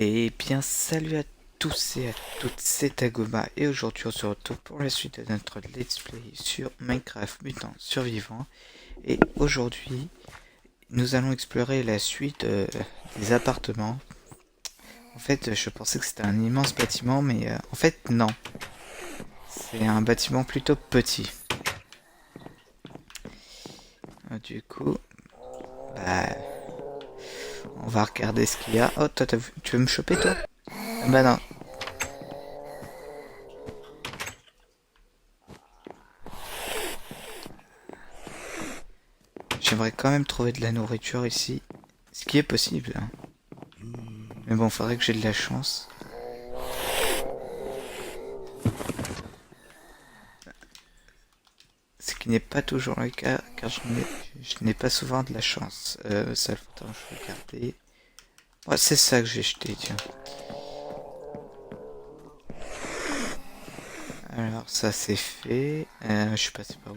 Et bien salut à tous et à toutes, c'est Tagoma et aujourd'hui on se retrouve pour la suite de notre let's play sur Minecraft Mutant Survivant. Et aujourd'hui nous allons explorer la suite des appartements. En fait je pensais que c'était un immense bâtiment mais en fait non, c'est un bâtiment plutôt petit. Du coup bah on va regarder ce qu'il y a. Oh toi tu veux me choper toi? Ah bah non. J'aimerais quand même trouver de la nourriture ici. Ce qui est possible, hein. Mais bon, faudrait que j'ai de la chance. Ce qui n'est pas toujours le cas, car je n'ai pas souvent de la chance. Ça, faudra je vais regarder. Ouais, c'est ça que j'ai jeté, tiens. Alors, ça c'est fait. Je suis passé par où?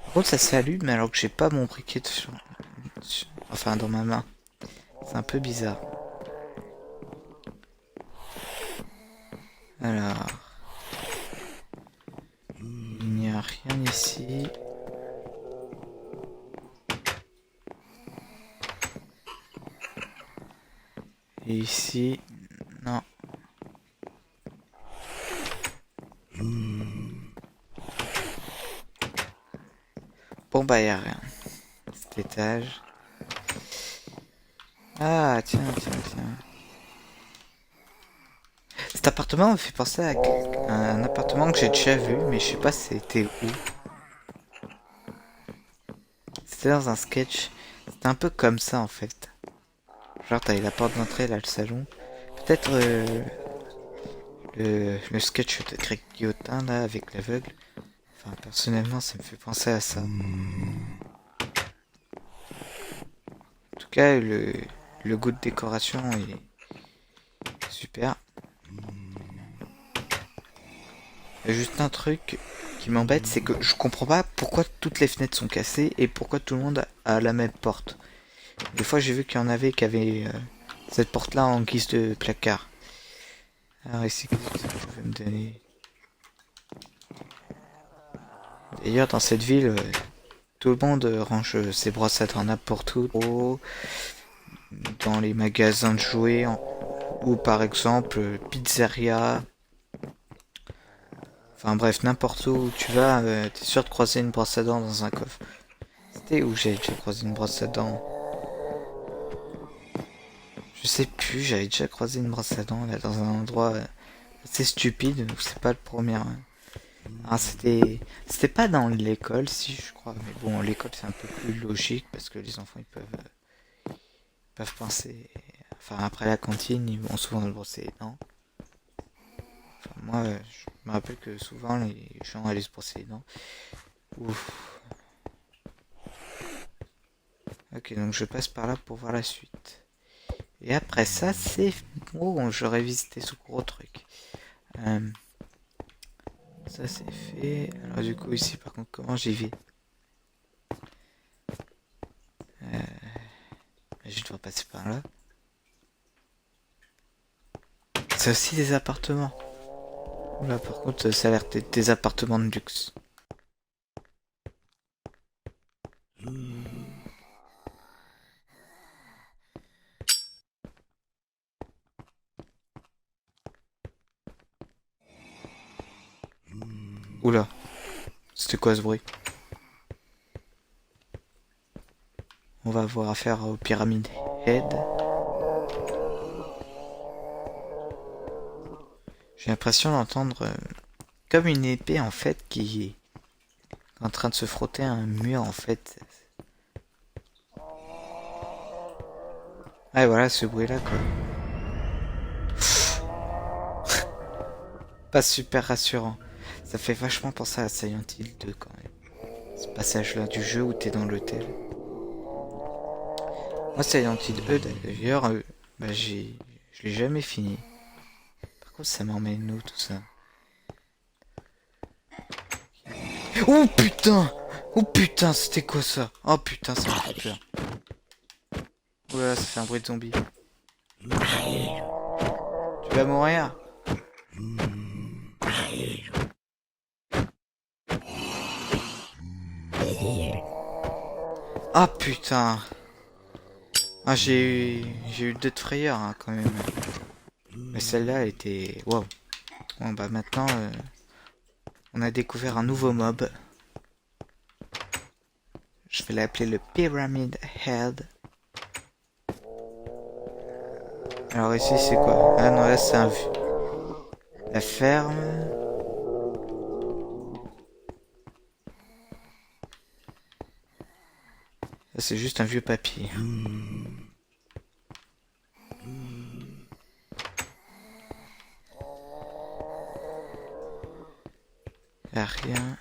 Par contre, ça s'allume alors que j'ai pas mon briquet enfin, dans ma main. C'est un peu bizarre. Alors, il n'y a rien ici. Et ici, non. Bon bah y a rien. Cet étage. Ah tiens, tiens, tiens. Cet appartement me fait penser à un appartement que j'ai déjà vu, mais je sais pas c'était où. C'était dans un sketch. C'était un peu comme ça en fait. Genre t'avais la porte d'entrée là, le salon. Peut-être le sketch de Greg Guillotin là avec l'aveugle. Enfin personnellement ça me fait penser à ça. En tout cas le goût de décoration est super. Il y a juste un truc qui m'embête, c'est que je comprends pas pourquoi toutes les fenêtres sont cassées et pourquoi tout le monde a la même porte. Des fois j'ai vu qu'il y en avait qui avaient cette porte là en guise de placard. Alors ici, qu'est-ce que tu veux me donner? D'ailleurs dans cette ville, tout le monde range ses brosses à dents n'importe où. Dans les magasins de jouets, ou par exemple pizzeria. Enfin bref, n'importe où tu vas, t'es sûr de croiser une brosse à dents dans un coffre. C'était où j'avais déjà croisé une brosse à dents? Je sais plus, j'avais déjà croisé une brosse à dents là dans un endroit assez stupide, donc c'est pas le premier, hein. Ah, c'était pas dans l'école, si je crois, mais bon, l'école c'est un peu plus logique parce que les enfants ils peuvent penser. Enfin, après la cantine, ils vont souvent se brosser les dents. Enfin, moi, je me rappelle que souvent les gens allaient se brosser les dents. Ouf. Ok, donc je passe par là pour voir la suite. Et après ça, c'est. Oh, j'aurais visité ce gros truc. Euh, Ça c'est fait. Alors du coup ici par contre comment j'y vais? Je dois passer par là. C'est aussi des appartements. Là par contre ça a l'air d'être des appartements de luxe. Oula, c'était quoi ce bruit? On va avoir affaire aux pyramides Head. J'ai l'impression d'entendre comme une épée en fait qui est en train de se frotter à un mur en fait. Ah voilà ce bruit là quoi. Pas super rassurant. Ça fait vachement penser à Silent Hill 2 quand même. Ce passage là du jeu où t'es dans l'hôtel. Moi Silent Hill 2 d'ailleurs, bah je l'ai jamais fini. Par contre ça m'emmène où tout ça? Oh putain! Oh putain, c'était quoi ça? Oh putain, ça m'a fait peur. Oula, ça fait un bruit de zombie. Tu vas mourir? Ah putain! Ah, j'ai eu d'autres frayeurs hein, quand même. Mais celle-là elle était... Waouh! Bon bah maintenant, on a découvert un nouveau mob. Je vais l'appeler le Pyramid Head. Alors ici c'est quoi? Ah non, là c'est un... La ferme. Ça c'est juste un vieux papier. Y'a rien.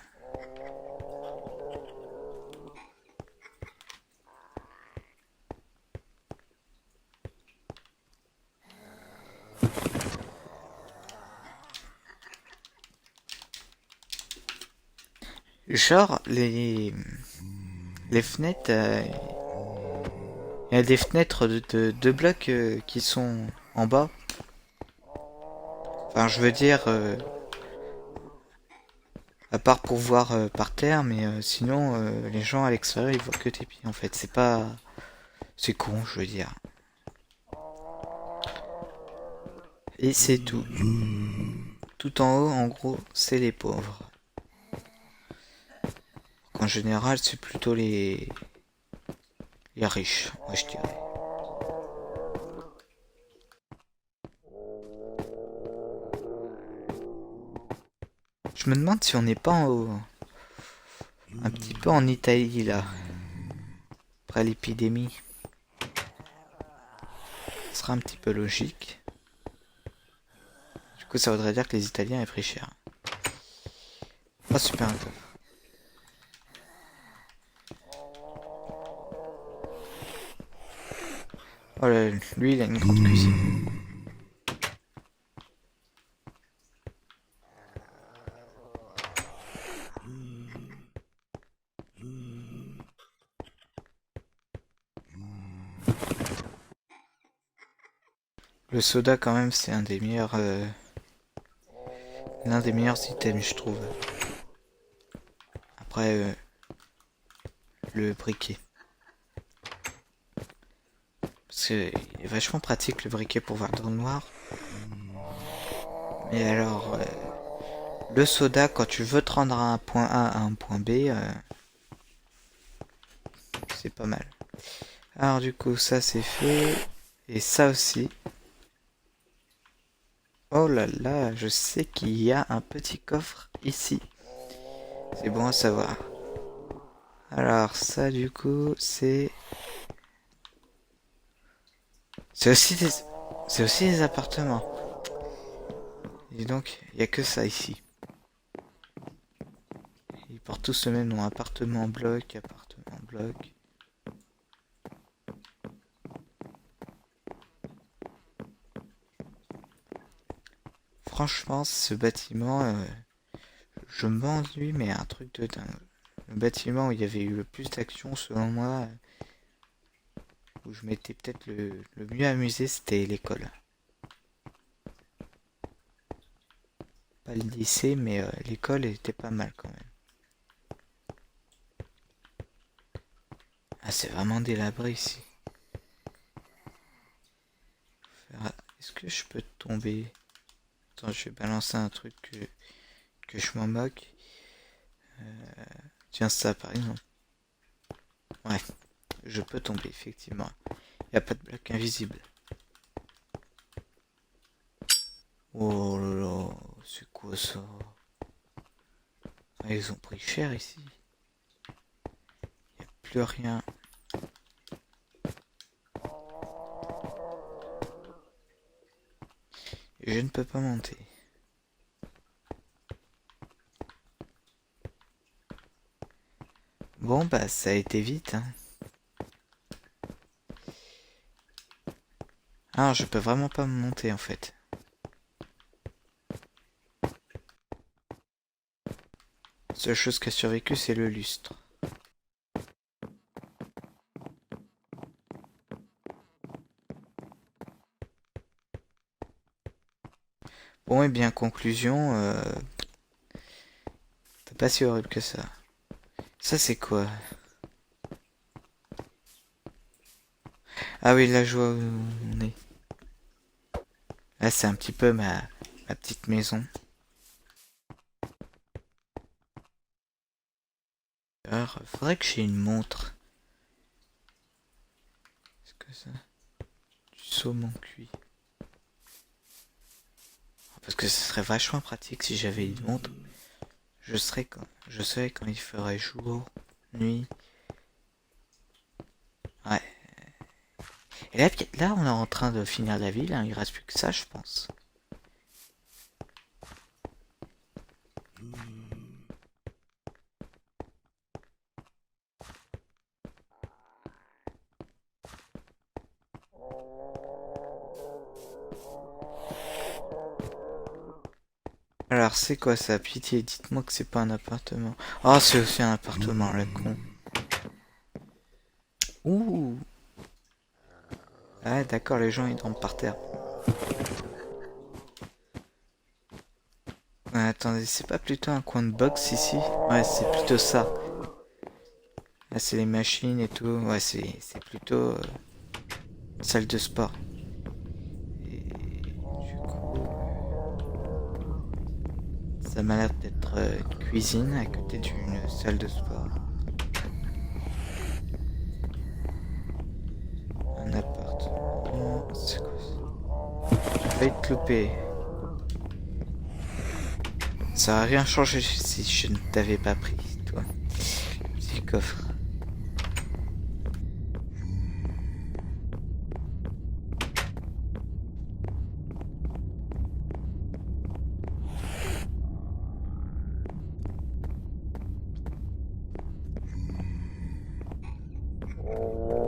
Genre, les fenêtres, il y a des fenêtres de blocs qui sont en bas. Enfin, je veux dire, à part pour voir par terre, mais sinon, les gens à l'extérieur, ils voient que tes pieds, en fait. C'est pas... C'est con, je veux dire. Et c'est tout. Tout en haut, en gros, c'est les pauvres. En général, c'est plutôt les riches, moi je dirais. Je me demande si on n'est pas un petit peu en Italie là, après l'épidémie. Ce sera un petit peu logique. Du coup, ça voudrait dire que les Italiens aient pris cher. Oh, super. Oh là, lui, il a une grande cuisine. Le soda, quand même, c'est un des meilleurs, l'un des meilleurs items, je trouve. Après, le briquet. Parce que il est vachement pratique le briquet pour voir dans le noir. Mais alors, le soda, quand tu veux te rendre à un point A à un point B, c'est pas mal. Alors du coup, ça c'est fait. Et ça aussi. Oh là là, je sais qu'il y a un petit coffre ici. C'est bon à savoir. Alors ça du coup, c'est... C'est aussi des... C'est aussi des appartements. Et donc, il n'y a que ça ici. Ils portent tous le même nom. Appartement bloc, appartement bloc. Franchement, ce bâtiment, je m'ennuie, mais un truc de dingue. Le bâtiment où il y avait eu le plus d'action, selon moi, où je m'étais peut-être le mieux amusé, c'était l'école. Pas le lycée, mais l'école était pas mal quand même. Ah, c'est vraiment délabré ici. Est-ce que je peux tomber? Attends, je vais balancer un truc que je m'en moque. Tiens, ça par exemple. Ouais, je peux tomber, effectivement. Il n'y a pas de bloc invisible. Oh là là, c'est quoi ça? Ah, ils ont pris cher ici. Il n'y a plus rien. Et je ne peux pas monter. Bon, bah, ça a été vite, hein. Ah, je peux vraiment pas me monter, en fait. La seule chose qui a survécu, c'est le lustre. Bon, et bien, conclusion, c'est pas si horrible que ça. Ça, c'est quoi? Ah oui, là, je vois où on est. Là, c'est un petit peu ma petite maison. Alors, faudrait que j'ai une montre. Est-ce que ça... Du saumon cuit. Parce que ce serait vachement pratique si j'avais une montre. Je saurais quand il ferait jour, nuit. Ouais. Et là, on est en train de finir la ville, hein. Il reste plus que ça, je pense. Alors, c'est quoi ça? Pitié, dites-moi que c'est pas un appartement. Oh, c'est aussi un appartement, le con. Ouh. Ah, d'accord, les gens, ils dorment par terre. Ouais, attendez, c'est pas plutôt un coin de box ici? Ouais, c'est plutôt ça. Là, c'est les machines et tout. Ouais, c'est plutôt une salle de sport. Et du coup, ça m'a l'air d'être une cuisine à côté d'une salle de sport. Un appartement. C'est quoi ça? J'ai failli te louper. Ça aurait rien changé si je ne t'avais pas pris, toi. Petit coffre.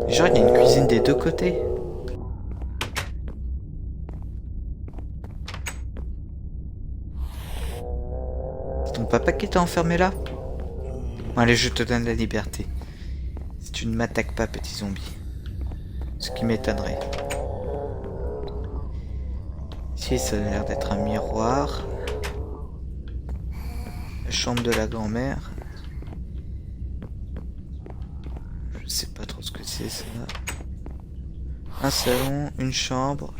Genre, il y a une cuisine des deux côtés. C'est ton papa qui t'a enfermé là? Bon, allez, je te donne la liberté. Si tu ne m'attaques pas, petit zombie. Ce qui m'étonnerait. Ici, ça a l'air d'être un miroir. La chambre de la grand-mère. Je sais pas trop ce que c'est ça. Un salon, une chambre.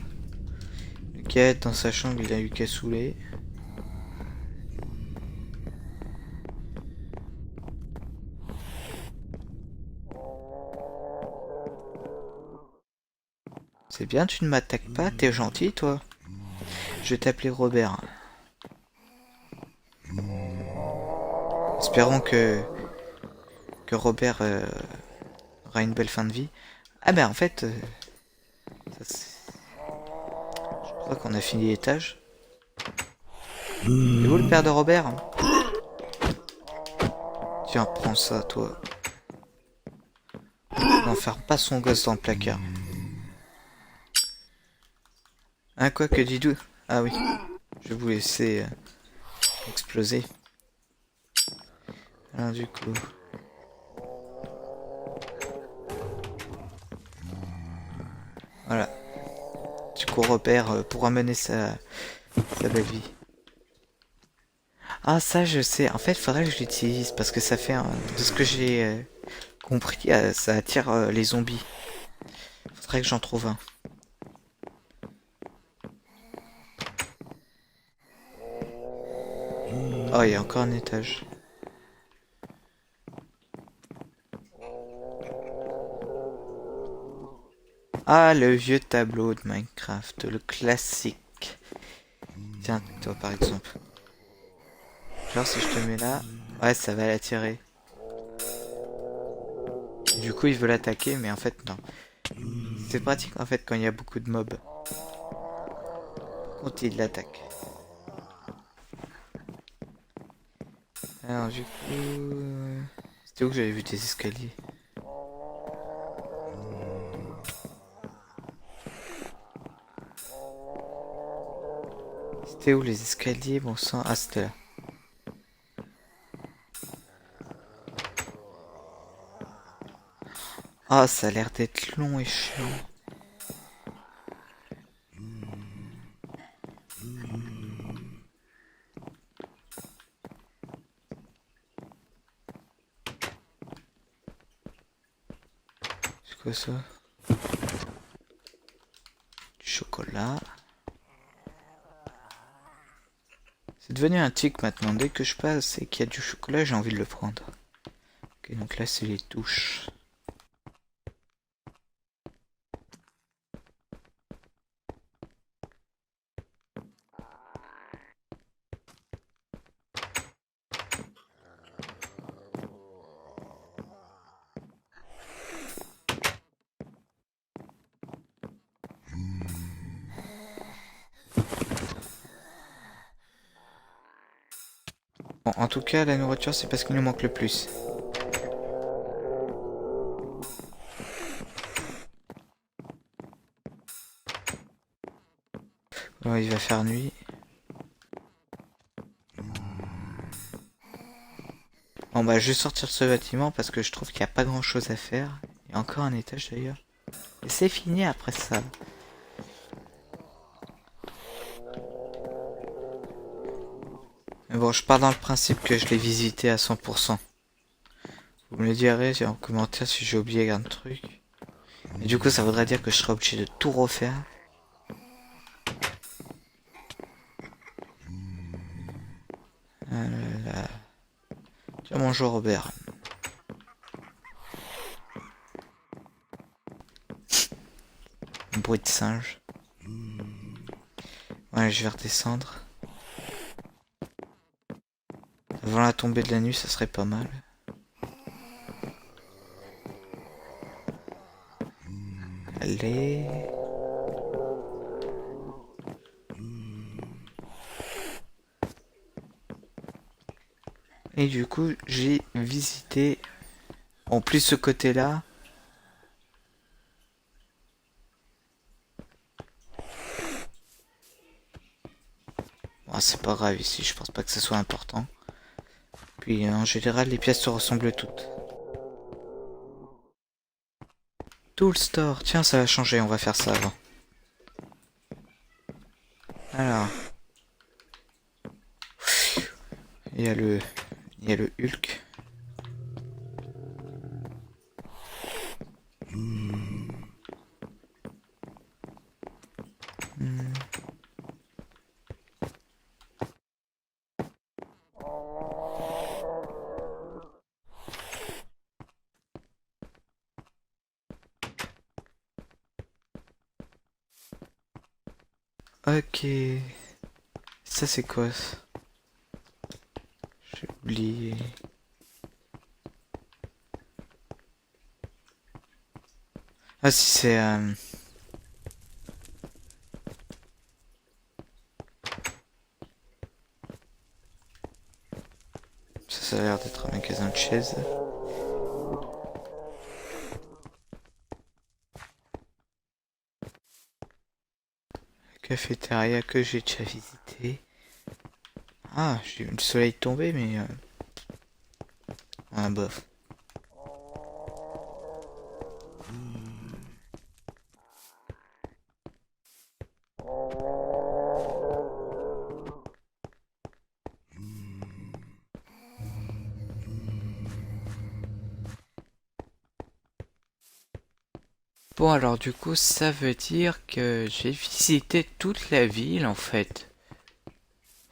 Le gars dans sa chambre, il a eu qu'à saouler. C'est bien, tu ne m'attaques pas, t'es gentil toi. Je vais t'appeler Robert. Espérons que Robert aura une belle fin de vie. Ah ben en fait, je crois qu'on a fini l'étage. C'est où le père de Robert? Tiens, prends ça toi. N'enferme pas son gosse dans le placard. Ah quoi que dis-tu? Ah oui, je vais vous laisser exploser. Alors du coup... Voilà. Du coup Robert pourra mener sa belle vie. Ah ça je sais, en fait faudrait que je l'utilise parce que ça fait de ce que j'ai compris, ça attire les zombies. Faudrait que j'en trouve un. Oh il y a encore un étage. Ah le vieux tableau de Minecraft, le classique. Tiens toi par exemple. Genre si je te mets là, ouais ça va l'attirer. Du coup il veut l'attaquer mais en fait non. C'est pratique en fait quand il y a beaucoup de mobs. Par contre il l'attaque. Alors du coup... C'était où que j'avais vu des escaliers? C'était où les escaliers, bon sang? Ah c'était là. Ah, ça a l'air d'être long et chiant. C'est quoi ça? Du chocolat. C'est devenu un tic maintenant. Dès que je passe et qu'il y a du chocolat, j'ai envie de le prendre. Ok, donc là, c'est les touches. Bon, en tout cas, la nourriture, c'est pas ce qui nous manque le plus. Bon, il va faire nuit. Bon, bah, je vais sortir de ce bâtiment parce que je trouve qu'il n'y a pas grand chose à faire. Il y a encore un étage d'ailleurs. Et c'est fini après ça. Mais bon, je pars dans le principe que je l'ai visité à 100%. Vous me le direz en commentaire si j'ai oublié un truc. Et du coup, ça voudrait dire que je serais obligé de tout refaire. Ah là là. Tiens, bonjour Robert. Bruit de singe. Ouais, je vais redescendre. Avant la tombée de la nuit, ça serait pas mal. Allez. Et du coup, j'ai visité en plus ce côté-là. Bon, c'est pas grave ici, je pense pas que ce soit important. Puis en général, les pièces se ressemblent toutes. Tool Store, tiens, ça va changer, on va faire ça avant. Alors, il y a le, il y a le Hulk. Hmm. Ok, ça c'est quoi ça? J'ai oublié. Ah si c'est ça a l'air d'être un magasin de chaises. Cafétéria que j'ai déjà visité. Ah, j'ai vu le soleil tomber, mais ah bof. Bon alors du coup ça veut dire que j'ai visité toute la ville en fait.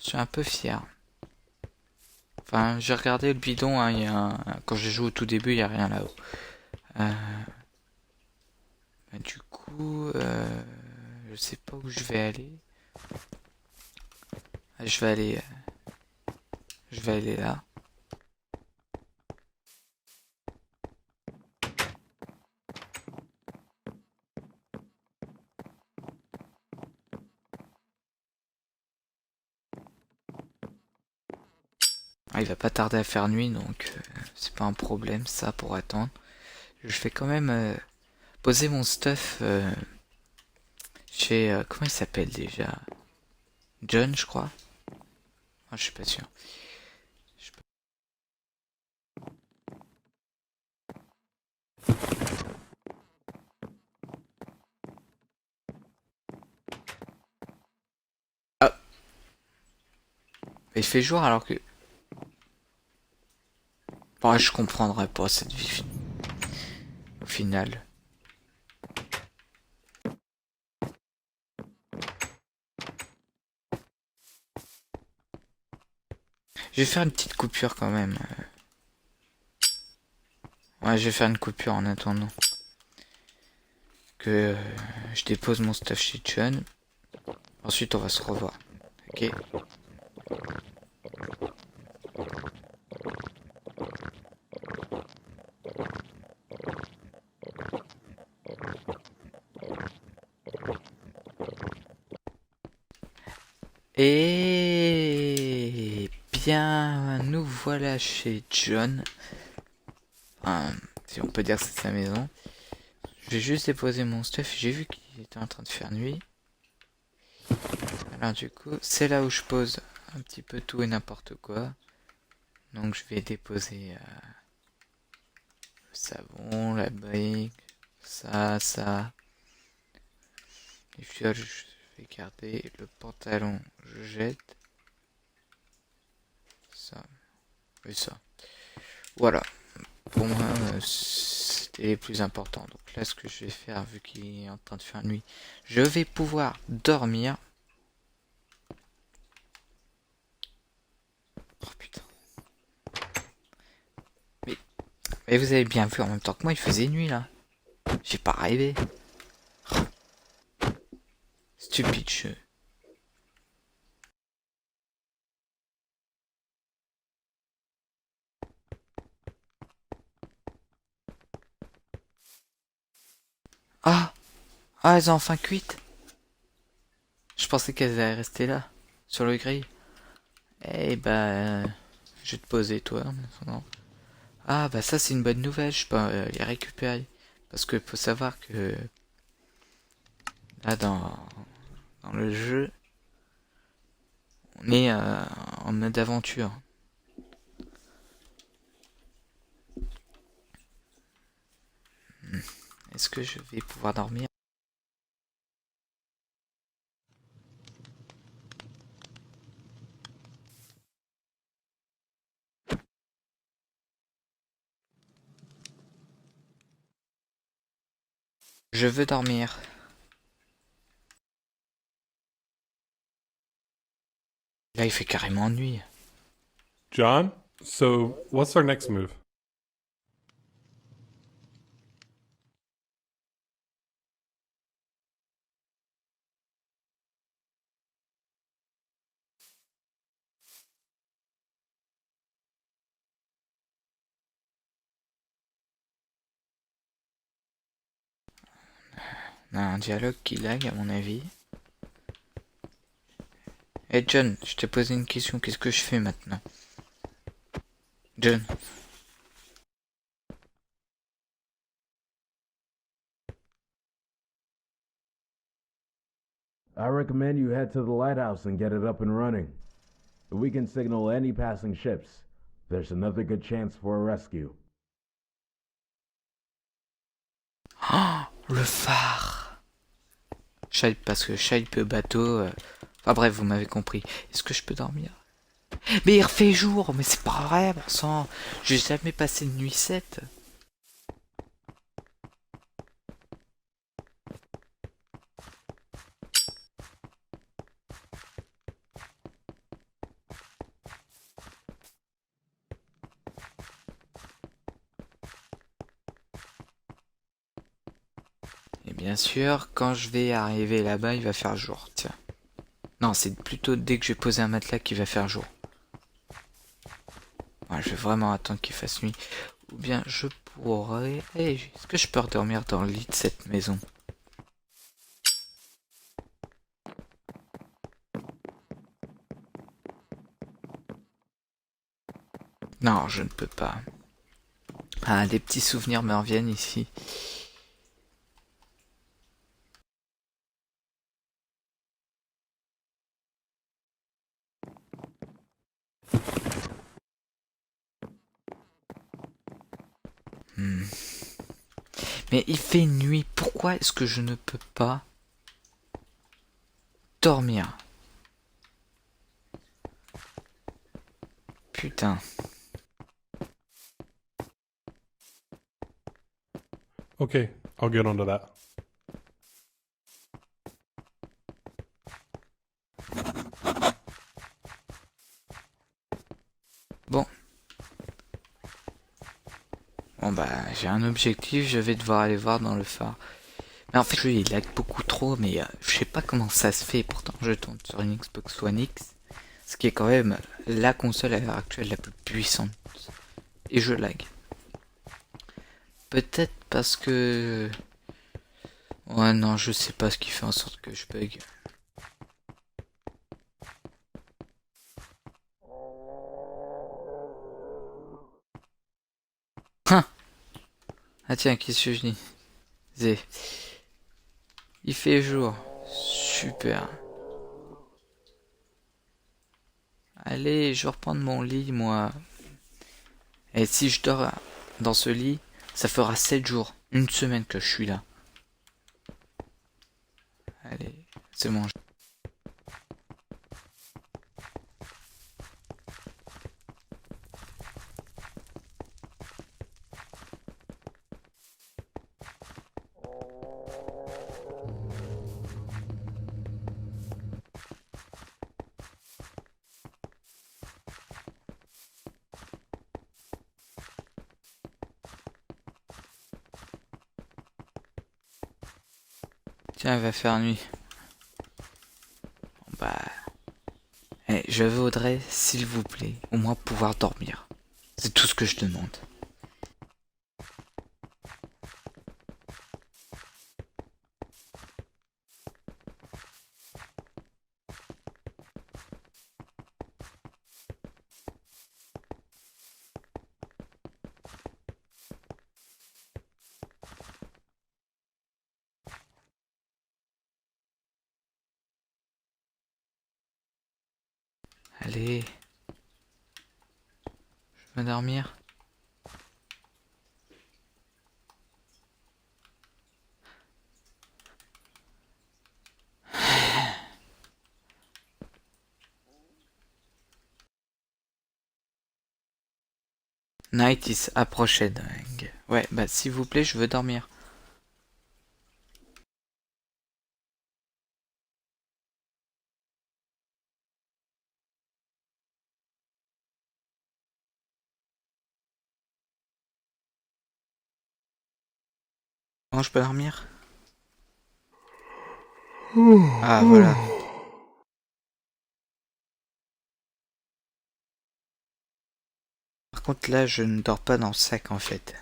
Je suis un peu fier. Enfin j'ai regardé le bidon, hein, quand j'ai joué au tout début il n'y a rien là-haut. Euh, du coup je sais pas où je vais aller. Ah, je vais aller là. Ah, il va pas tarder à faire nuit donc c'est pas un problème ça pour attendre. Je vais quand même poser mon stuff chez comment il s'appelle déjà? John je crois. Ah, je suis pas sûr. Je Il fait jour alors que... Bon, je comprendrais pas cette vie au final. Je vais faire une petite coupure quand même. Ouais, je vais faire une coupure en attendant que je dépose mon stuff chez John. Ensuite, on va se revoir. Ok. Et bien, nous voilà chez John. Enfin, si on peut dire que c'est sa maison. Je vais juste déposer mon stuff. J'ai vu qu'il était en train de faire nuit. Alors du coup, c'est là où je pose un petit peu tout et n'importe quoi. Donc je vais déposer le savon, la brique, ça. Les fioles, je vais garder. Le pantalon, je jette. Ça et ça. Voilà. Pour moi, c'était les plus importants. Donc là, ce que je vais faire, vu qu'il est en train de faire nuit, je vais pouvoir dormir. Oh putain. Mais vous avez bien vu en même temps que moi, il faisait nuit là. J'ai pas rêvé. Stupide jeu. Ah! Ah, elles ont enfin cuites. Je pensais qu'elles allaient rester là, sur le grill. Eh ben, je vais te poser toi. Non. Ah bah ça c'est une bonne nouvelle, je peux les récupérer. Parce que faut savoir que là dans le jeu, on est en mode aventure. Est-ce que je vais pouvoir dormir? Je veux dormir. Là il fait carrément nuit. John, so what's our next move? On a un dialogue qui lag à mon avis. Eh John, je t'ai posé une question, qu'est-ce que je fais maintenant? John. I recommend you head to the lighthouse and get it up and running. We can signal any passing ships. There's another good chance for a rescue. Oh, le phare. Shape parce que shape bateau. Enfin bref, vous m'avez compris. Est-ce que je peux dormir? Mais il refait jour, mais c'est pas vrai, bon sang. J'ai jamais passé une nuit 7. Et bien sûr, quand je vais arriver là-bas, il va faire jour. Tiens. Non, c'est plutôt dès que je vais poser un matelas qu'il va faire jour. Ouais, je vais vraiment attendre qu'il fasse nuit. Ou bien je pourrais... Hey, est-ce que je peux redormir dans le lit de cette maison? Non, je ne peux pas. Ah, des petits souvenirs me reviennent ici. Hmm. Mais il fait nuit, pourquoi est-ce que je ne peux pas dormir? Putain. Okay, I'll get onto that. Bon. Bon bah j'ai un objectif, je vais devoir aller voir dans le phare. Mais en fait le jeu il lag beaucoup trop, mais je sais pas comment ça se fait, pourtant je tourne sur une Xbox One X, ce qui est quand même la console à l'heure actuelle la plus puissante. Et je lag. Peut-être parce que... Ouais non, je sais pas ce qui fait en sorte que je bug. Hein. Ah tiens, qu'est-ce que je dis? Zé. Il fait jour. Super. Allez, je vais reprendre mon lit, moi. Et si je dors dans ce lit, ça fera 7 jours, une semaine que je suis là. Allez, c'est bon. Tiens, il va faire nuit. Bon, bah... je voudrais, s'il vous plaît, au moins pouvoir dormir. C'est tout ce que je demande. Allez. Je veux dormir. Night is approaching. Ouais, bah s'il vous plaît, je veux dormir. Comment je peux dormir? Ah, voilà. Par contre, là, je ne dors pas dans le sac, en fait.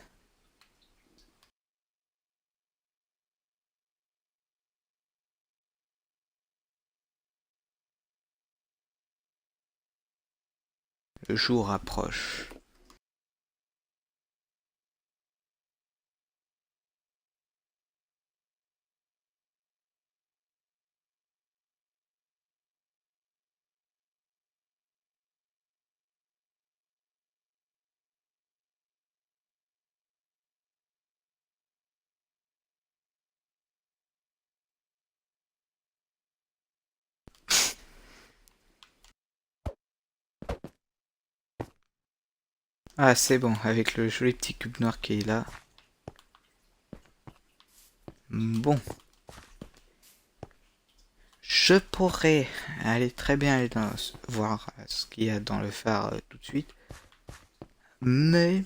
Le jour approche. Ah, c'est bon, avec le joli petit cube noir qui est là. Bon. Je pourrais aller très bien aller voir ce qu'il y a dans le phare tout de suite. Mais,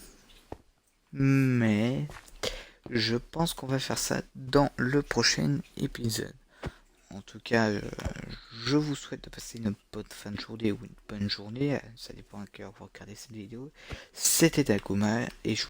je pense qu'on va faire ça dans le prochain épisode. En tout cas, je vous souhaite de passer une bonne fin de journée ou une bonne journée. Ça dépend à quelle heure vous regardez cette vidéo. C'était Takuma et je